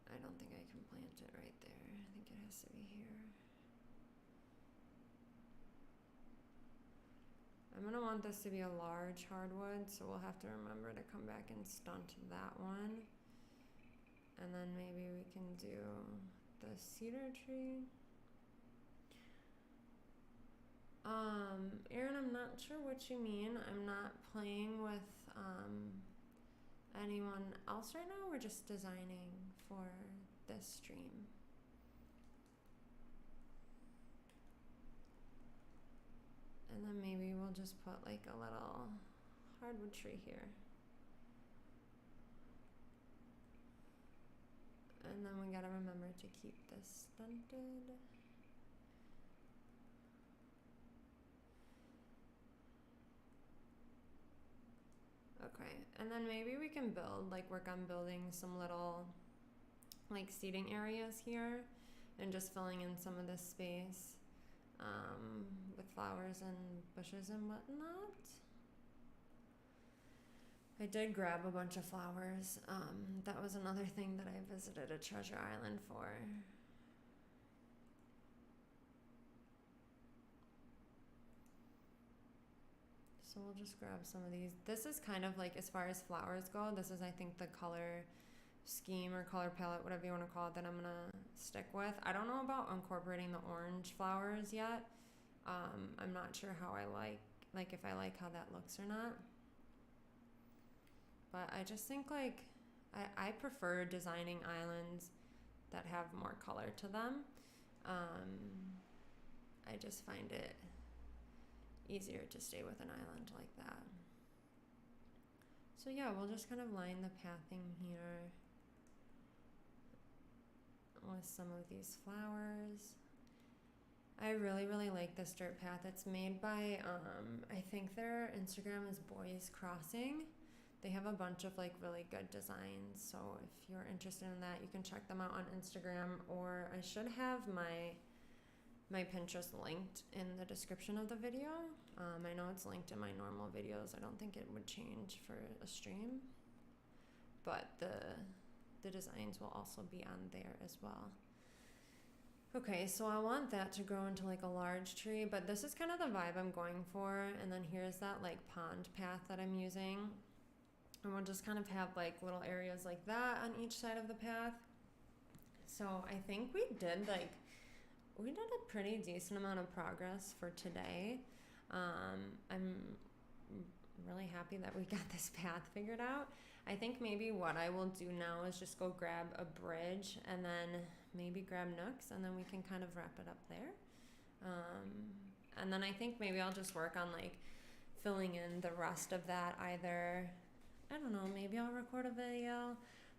I don't think I can plant it right there. I think it has to be here. I'm gonna want this to be a large hardwood, so we'll have to remember to come back and stunt that one. And then maybe we can do the cedar tree. Erin, I'm not sure what you mean. I'm not playing with anyone else right now. We're just designing for this stream. And then maybe we'll just put like a little hardwood tree here. And then we gotta remember to keep this stunted. Okay, and then maybe we can work on building some little like seating areas here and just filling in some of this space with flowers and bushes and whatnot. I did grab a bunch of flowers. That was another thing that I visited a treasure island for. So we'll just grab some of these. This is kind of like, as far as flowers go, this is I think the color scheme or color palette, whatever you want to call it, that I'm gonna stick with. I don't know about incorporating the orange flowers yet. I'm not sure how I like if I like how that looks or not. But I just think like I prefer designing islands that have more color to them. I just find it easier to stay with an island like that. So yeah, we'll just kind of line the pathing here with some of these flowers. I really, really like this dirt path. It's made by, I think their Instagram is Boys Crossing. They have a bunch of like really good designs. So if you're interested in that, you can check them out on Instagram, or I should have my Pinterest linked in the description of the video. I know it's linked in my normal videos. I don't think it would change for a stream, but the designs will also be on there as well. Okay, so I want that to grow into like a large tree, but this is kind of the vibe I'm going for. And then here's that like pond path that I'm using. And we'll just kind of have like little areas like that on each side of the path. So I think we did a pretty decent amount of progress for today. I'm really happy that we got this path figured out. I think maybe what I will do now is just go grab a bridge and then maybe grab nooks, and then we can kind of wrap it up there. And then I think maybe I'll just work on like filling in the rest of that either, I don't know, maybe I'll record a video.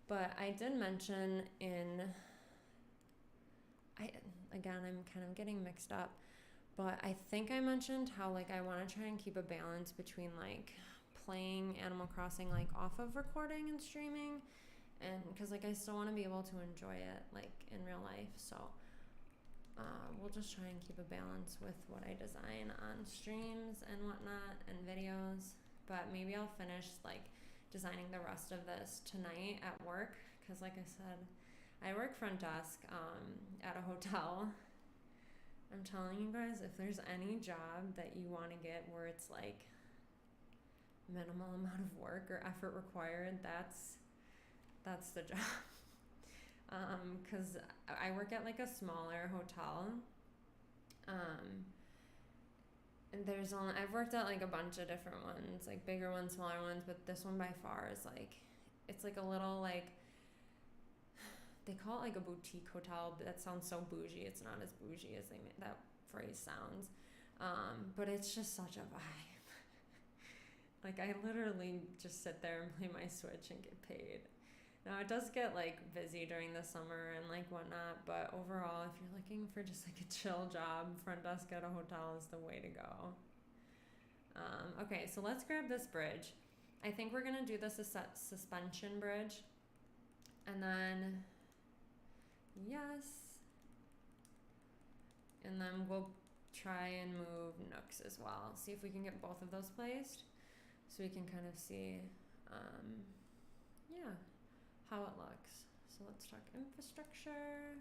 But I did mention I'm kind of getting mixed up, but I think I mentioned how like I want to try and keep a balance between like playing Animal Crossing like off of recording and streaming, and because like I still want to be able to enjoy it like in real life. So we'll just try and keep a balance with what I design on streams and whatnot and videos. But maybe I'll finish like designing the rest of this tonight at work, because like I said, I work front desk at a hotel. I'm telling you guys, if there's any job that you want to get where it's like minimal amount of work or effort required, that's the job. Because I work at like a smaller hotel. And I've worked at like a bunch of different ones, like bigger ones, smaller ones, but this one by far is like, it's like a little like, they call it like a boutique hotel, but that sounds so bougie. It's not as bougie as that phrase sounds. But it's just such a vibe. Like I literally just sit there and play my Switch and get paid. Now it does get like busy during the summer and like whatnot, but overall, if you're looking for just like a chill job, front desk at a hotel is the way to go. Okay, so let's grab this bridge. I think we're gonna do this suspension bridge, and then yes, and then we'll try and move nooks as well. See if we can get both of those placed, so we can kind of see, yeah, how it looks. So let's talk infrastructure.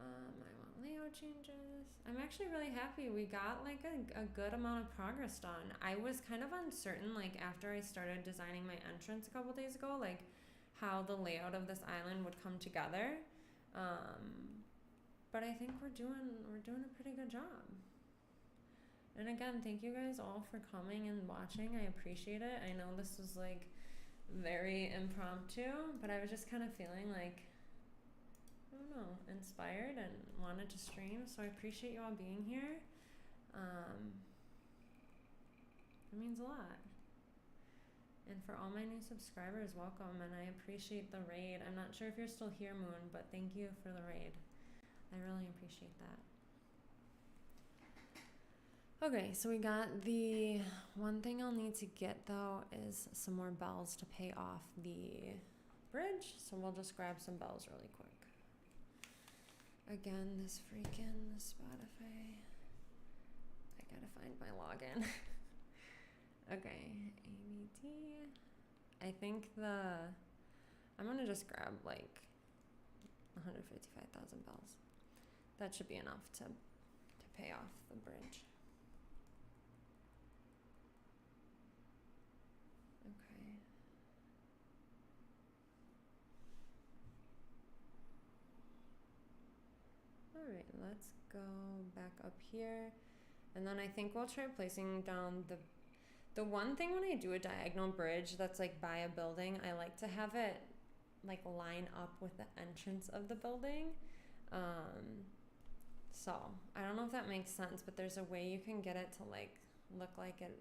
I want layout changes. I'm actually really happy we got like a good amount of progress done. I was kind of uncertain, like after I started designing my entrance a couple days ago, like how the layout of this island would come together. But I think we're doing a pretty good job. And again, thank you guys all for coming and watching. I appreciate it. I know this was like very impromptu, but I was just kind of feeling like, I don't know, inspired and wanted to stream. So I appreciate you all being here. It means a lot. And for all my new subscribers, welcome, and I appreciate the raid. I'm not sure if you're still here, Moon, but thank you for the raid. I really appreciate that. Okay, so we got the one thing I'll need to get though is some more bells to pay off the bridge. So we'll just grab some bells really quick. Again, this freaking Spotify. I gotta find my login. Okay, ABT. I think I'm gonna just grab like 155,000 bells. That should be enough to pay off the bridge. Okay. All right, let's go back up here. And then I think we'll try placing down the one thing when I do a diagonal bridge that's like by a building, I like to have it like line up with the entrance of the building. So I don't know if that makes sense, but there's a way you can get it to like look like it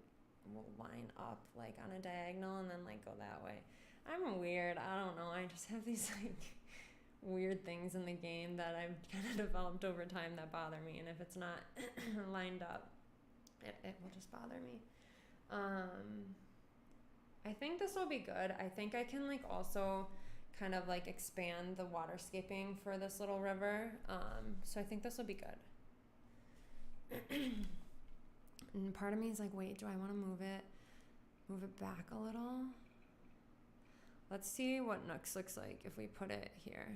will line up like on a diagonal and then like go that way. I'm weird. I don't know. I just have these like weird things in the game that I've kind of developed over time that bother me, and if it's not lined up, it will just bother me. I think this will be good. I think I can like also kind of like expand the waterscaping for this little river. So I think this will be good. And part of me is like, wait, do I want to move it back a little? Let's see what Nooks looks like if we put it here.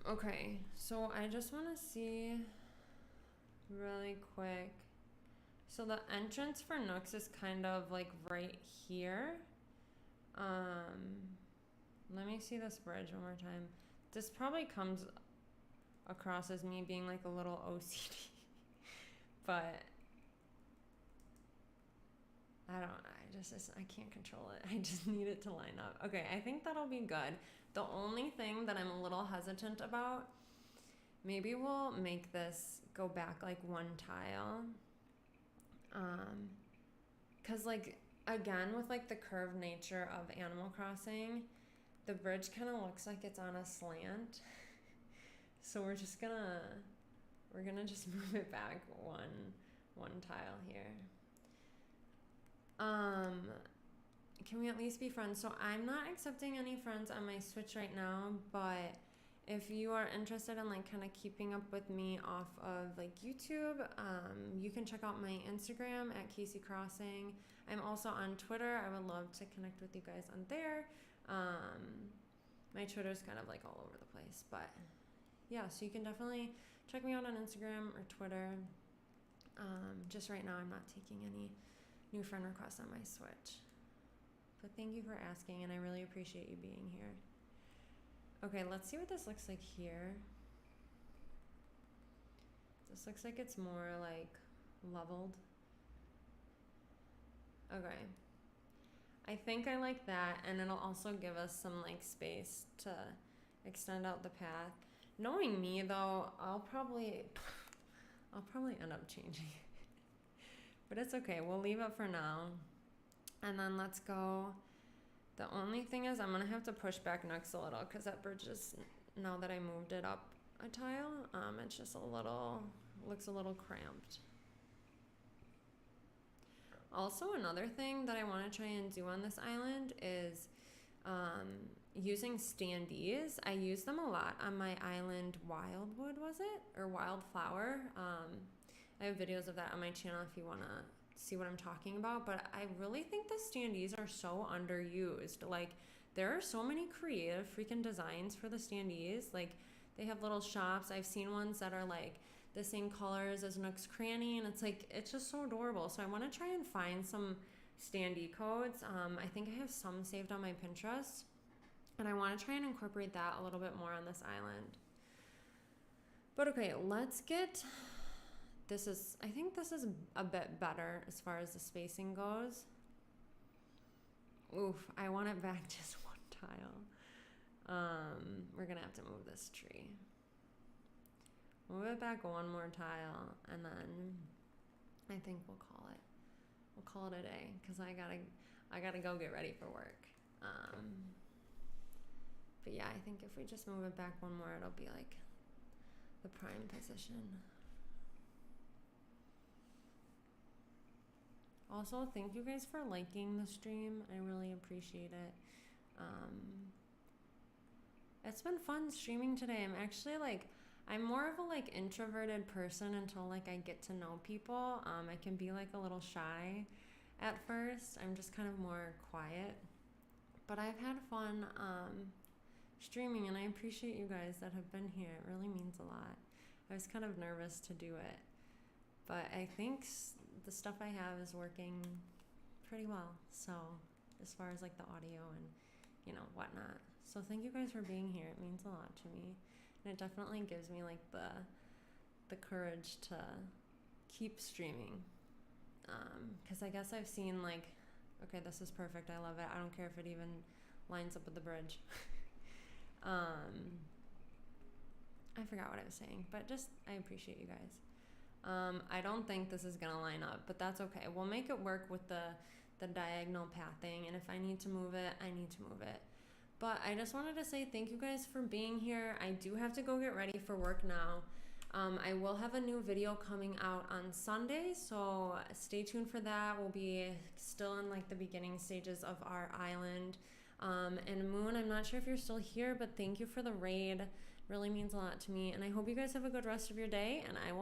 Okay, so I just want to see really quick. So the entrance for Nooks is kind of like right here. Let me see this bridge one more time. This probably comes across as me being like a little OCD, but I can't control it. I just need it to line up. Okay, I think that'll be good. The only thing that I'm a little hesitant about, maybe we'll make this go back like one tile. Cause like, again, with like the curved nature of Animal Crossing, the bridge kind of looks like it's on a slant. So we're gonna just move it back one tile here. Can we at least be friends? So I'm not accepting any friends on my Switch right now, but if you are interested in like kind of keeping up with me off of like YouTube, you can check out my Instagram at Casey Crossing. I'm also on Twitter. I would love to connect with you guys on there. My Twitter's kind of like all over the place, but yeah, so you can definitely check me out on Instagram or Twitter. Just right now I'm not taking any new friend requests on my Switch. But thank you for asking, and I really appreciate you being here. Okay, let's see what this looks like here. This looks like it's more like leveled. Okay. I think I like that, and it'll also give us some like space to extend out the path. Knowing me though, I'll probably end up changing it. But it's okay, we'll leave it for now. And then let's go. The only thing is I'm gonna have to push back nooks a little because that bridge is, now that I moved it up a tile, it's just looks a little cramped. Also, another thing that I want to try and do on this island is using standees. I use them a lot on my island Wildwood, was it? Or Wildflower. I have videos of that on my channel if you want to see what I'm talking about, but I really think the standees are so underused. Like, there are so many creative freaking designs for the standees. Like, they have little shops. I've seen ones that are like the same colors as Nook's Cranny, and it's just so adorable. So I want to try and find some standee codes. I think I have some saved on my Pinterest, and I want to try and incorporate that a little bit more on this island. But okay, let's get I think this is a bit better as far as the spacing goes. Oof, I want it back just one tile. We're gonna have to move this tree. Move it back one more tile, and then I think we'll call it a day, because I gotta go get ready for work. But yeah, I think if we just move it back one more, it'll be like the prime position. Also, thank you guys for liking the stream. I really appreciate it. It's been fun streaming today. I'm more of a like introverted person until like I get to know people. I can be like a little shy at first. I'm just kind of more quiet. But I've had fun streaming, and I appreciate you guys that have been here. It really means a lot. I was kind of nervous to do it, but I think the stuff I have is working pretty well. So as far as like the audio and, you know, whatnot. So thank you guys for being here. It means a lot to me. And it definitely gives me like the courage to keep streaming. Because I guess I've seen like, okay, this is perfect. I love it. I don't care if it even lines up with the bridge. I forgot what I was saying, but I appreciate you guys. I don't think this is gonna line up, but that's okay. We'll make it work with the diagonal pathing, and if I need to move it, I need to move it. But I just wanted to say thank you guys for being here. I do have to go get ready for work now. I will have a new video coming out on Sunday, so stay tuned for that. We'll be still in like the beginning stages of our island. And Moon, I'm not sure if you're still here, but thank you for the raid. Really means a lot to me, and I hope you guys have a good rest of your day, and I will